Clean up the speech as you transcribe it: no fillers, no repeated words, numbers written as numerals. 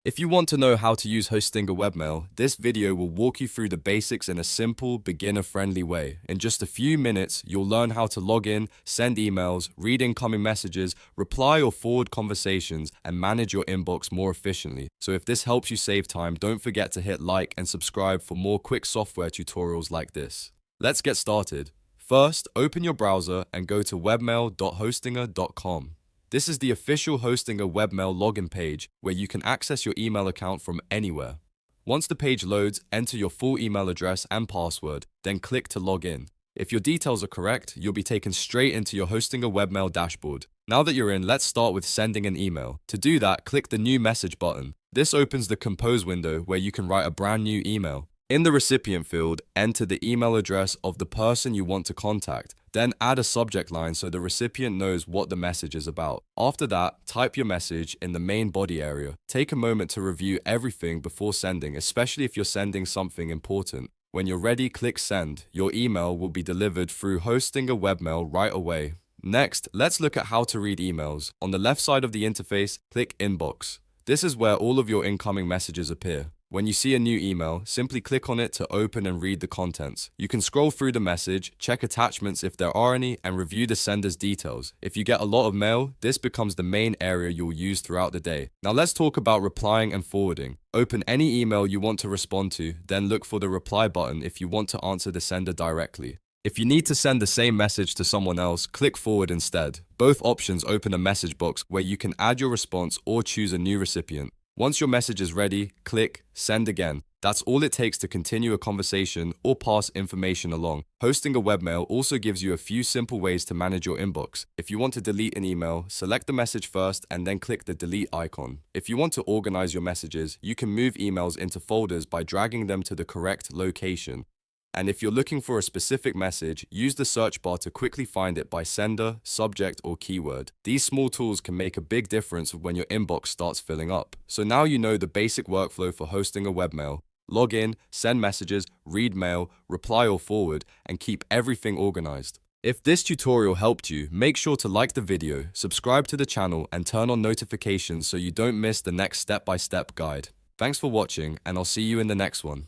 If you want to know how to use Hostinger Webmail, this video will walk you through the basics in a simple, beginner-friendly way. In just a few minutes, you'll learn how to log in, send emails, read incoming messages, reply or forward conversations, and manage your inbox more efficiently. So if this helps you save time, don't forget to hit like and subscribe for more quick software tutorials like this. Let's get started. First, open your browser and go to webmail.hostinger.com. This is the official Hostinger Webmail login page where you can access your email account from anywhere. Once the page loads, enter your full email address and password, then click to log in. If your details are correct, you'll be taken straight into your Hostinger Webmail dashboard. Now that you're in, let's start with sending an email. To do that, click the New Message button. This opens the Compose window where you can write a brand new email. In the recipient field, enter the email address of the person you want to contact. Then add a subject line so the recipient knows what the message is about. After that, type your message in the main body area. Take a moment to review everything before sending, especially if you're sending something important. When you're ready, click send. Your email will be delivered through Hostinger Webmail right away. Next, let's look at how to read emails. On the left side of the interface, click Inbox. This is where all of your incoming messages appear. When you see a new email, simply click on it to open and read the contents. You can scroll through the message, check attachments if there are any, and review the sender's details. If you get a lot of mail, this becomes the main area you'll use throughout the day. Now let's talk about replying and forwarding. Open any email you want to respond to, then look for the reply button if you want to answer the sender directly. If you need to send the same message to someone else, click forward instead. Both options open a message box where you can add your response or choose a new recipient. Once your message is ready, click Send again. That's all it takes to continue a conversation or pass information along. Hostinger Webmail also gives you a few simple ways to manage your inbox. If you want to delete an email, select the message first and then click the delete icon. If you want to organize your messages, you can move emails into folders by dragging them to the correct location. And if you're looking for a specific message, use the search bar to quickly find it by sender, subject, or keyword. These small tools can make a big difference when your inbox starts filling up. So now you know the basic workflow for hosting a webmail. Log in, send messages, read mail, reply or forward, and keep everything organized. If this tutorial helped you, make sure to like the video, subscribe to the channel, and turn on notifications so you don't miss the next step-by-step guide. Thanks for watching, and I'll see you in the next one.